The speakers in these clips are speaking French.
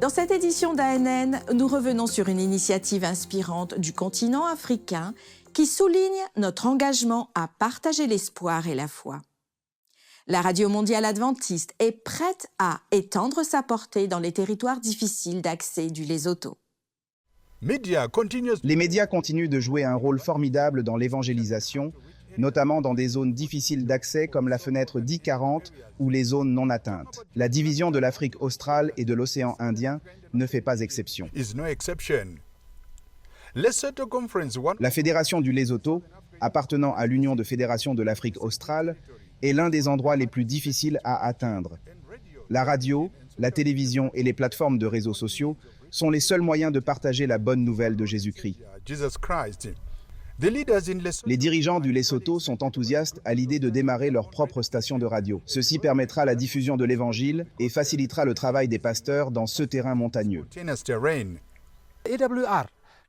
Dans cette édition d'ANN, nous revenons sur une initiative inspirante du continent africain qui souligne notre engagement à partager l'espoir et la foi. La Radio mondiale adventiste est prête à étendre sa portée dans les territoires difficiles d'accès du Lesotho. Les médias continuent de jouer un rôle formidable dans l'évangélisation, notamment dans des zones difficiles d'accès comme la fenêtre 1040 ou les zones non atteintes. La division de l'Afrique australe et de l'océan Indien ne fait pas exception. La Fédération du Lesotho, appartenant à l'Union de fédérations de l'Afrique australe, est l'un des endroits les plus difficiles à atteindre. La radio, la télévision et les plateformes de réseaux sociaux sont les seuls moyens de partager la bonne nouvelle de Jésus-Christ. Les dirigeants du Lesotho sont enthousiastes à l'idée de démarrer leur propre station de radio. Ceci permettra la diffusion de l'Évangile et facilitera le travail des pasteurs dans ce terrain montagneux.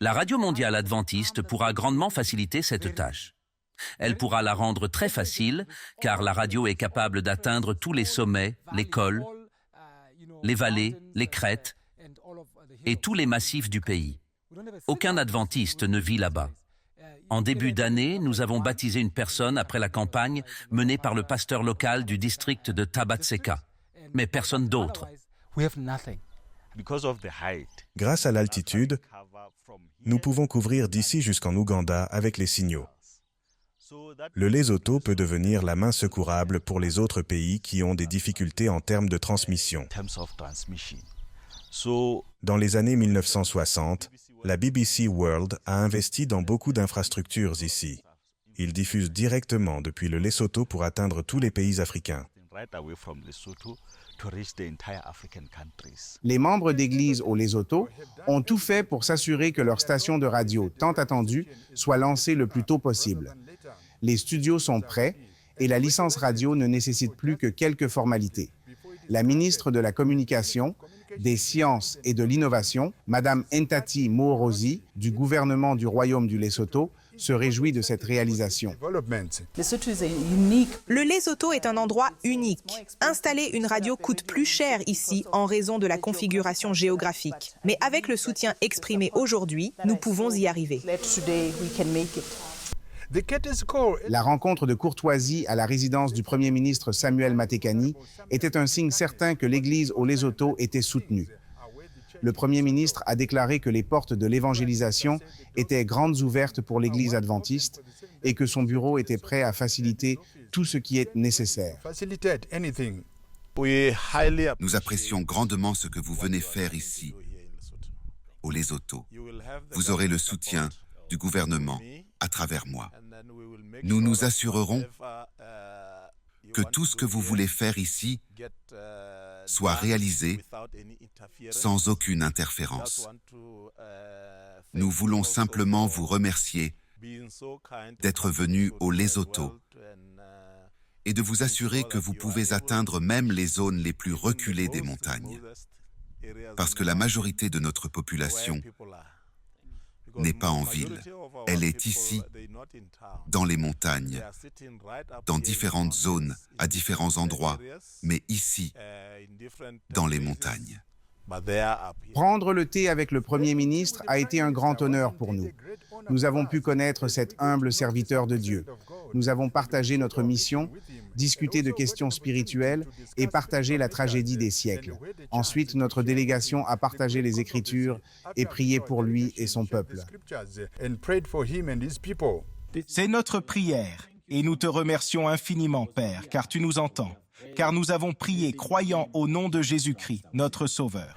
La Radio mondiale adventiste pourra grandement faciliter cette tâche. Elle pourra la rendre très facile, car la radio est capable d'atteindre tous les sommets, les cols, les vallées, les crêtes et tous les massifs du pays. Aucun adventiste ne vit là-bas. En début d'année, nous avons baptisé une personne après la campagne menée par le pasteur local du district de Tabatseka, mais personne d'autre. Grâce à l'altitude, nous pouvons couvrir d'ici jusqu'en Ouganda avec les signaux. Le Lesotho peut devenir la main secourable pour les autres pays qui ont des difficultés en termes de transmission. Dans les années 1960, la BBC World a investi dans beaucoup d'infrastructures ici. Ils diffusent directement depuis le Lesotho pour atteindre tous les pays africains. Les membres d'église au Lesotho ont tout fait pour s'assurer que leur station de radio, tant attendue, soit lancée le plus tôt possible. Les studios sont prêts et la licence radio ne nécessite plus que quelques formalités. La ministre de la Communication, des Sciences et de l'Innovation, Madame Ntati Moorosi, du gouvernement du Royaume du Lesotho, se réjouit de cette réalisation. Le Lesotho est un endroit unique. Installer une radio coûte plus cher ici en raison de la configuration géographique. Mais avec le soutien exprimé aujourd'hui, nous pouvons y arriver. La rencontre de courtoisie à la résidence du Premier ministre Samuel Matekani était un signe certain que l'Église au Lesotho était soutenue. Le Premier ministre a déclaré que les portes de l'évangélisation étaient grandes ouvertes pour l'Église adventiste et que son bureau était prêt à faciliter tout ce qui est nécessaire. Nous apprécions grandement ce que vous venez faire ici, au Lesotho. Vous aurez le soutien du gouvernement à travers moi. Nous nous assurerons que tout ce que vous voulez faire ici soit réalisé sans aucune interférence. Nous voulons simplement vous remercier d'être venu au Lesotho et de vous assurer que vous pouvez atteindre même les zones les plus reculées des montagnes, parce que la majorité de notre population n'est pas en ville. Elle est ici, dans les montagnes, dans différentes zones, à différents endroits, mais ici, dans les montagnes. Prendre le thé avec le Premier ministre a été un grand honneur pour nous. Nous avons pu connaître cet humble serviteur de Dieu. Nous avons partagé notre mission, discuté de questions spirituelles et partagé la tragédie des siècles. Ensuite, notre délégation a partagé les Écritures et prié pour lui et son peuple. C'est notre prière et nous te remercions infiniment, Père, car tu nous entends. Car nous avons prié croyant au nom de Jésus-Christ, notre Sauveur.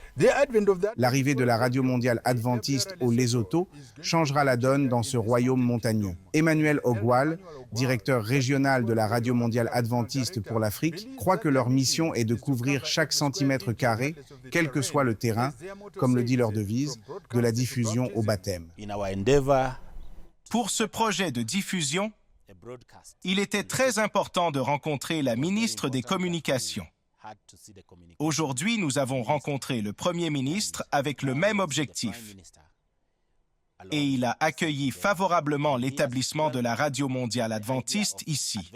L'arrivée de la Radio mondiale adventiste au Lesotho changera la donne dans ce royaume montagneux. Emmanuel Ogwal, directeur régional de la Radio mondiale adventiste pour l'Afrique, croit que leur mission est de couvrir chaque centimètre carré, quel que soit le terrain, comme le dit leur devise, de la diffusion au baptême. Pour ce projet de diffusion, il était très important de rencontrer la ministre des Communications. Aujourd'hui, nous avons rencontré le Premier ministre avec le même objectif. Et il a accueilli favorablement l'établissement de la Radio mondiale adventiste ici.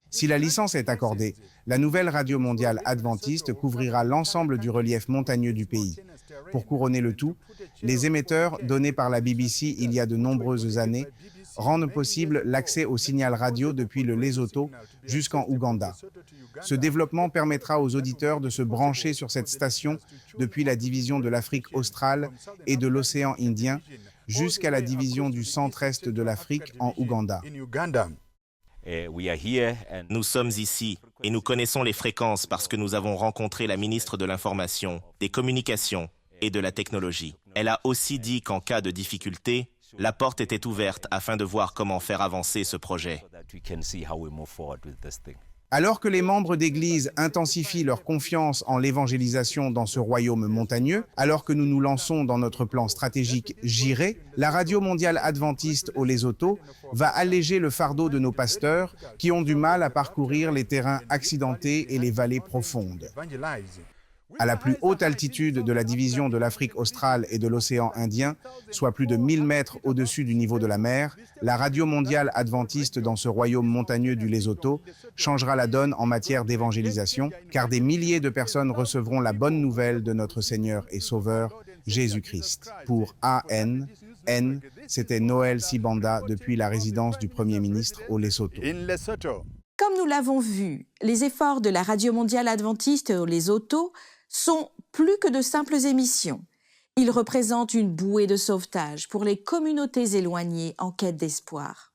Si la licence est accordée, la nouvelle radio mondiale adventiste couvrira l'ensemble du relief montagneux du pays. Pour couronner le tout, les émetteurs donnés par la BBC il y a de nombreuses années rendent possible l'accès au signal radio depuis le Lesotho jusqu'en Ouganda. Ce développement permettra aux auditeurs de se brancher sur cette station depuis la division de l'Afrique australe et de l'océan Indien jusqu'à la division du centre-est de l'Afrique en Ouganda. Nous sommes ici et nous connaissons les fréquences parce que nous avons rencontré la ministre de l'Information, des Communications et de la Technologie. Elle a aussi dit qu'en cas de difficulté, la porte était ouverte afin de voir comment faire avancer ce projet. Alors que les membres d'Église intensifient leur confiance en l'évangélisation dans ce royaume montagneux, alors que nous nous lançons dans notre plan stratégique Jireh, la radio mondiale adventiste au Lesotho va alléger le fardeau de nos pasteurs qui ont du mal à parcourir les terrains accidentés et les vallées profondes. À la plus haute altitude de la division de l'Afrique australe et de l'océan Indien, soit plus de 1000 mètres au-dessus du niveau de la mer, la radio mondiale adventiste dans ce royaume montagneux du Lesotho changera la donne en matière d'évangélisation, car des milliers de personnes recevront la bonne nouvelle de notre Seigneur et Sauveur, Jésus-Christ. Pour AN, c'était Noël Sibanda depuis la résidence du Premier ministre au Lesotho. Comme nous l'avons vu, les efforts de la Radio mondiale adventiste au Lesotho sont plus que de simples émissions. Ils représentent une bouée de sauvetage pour les communautés éloignées en quête d'espoir.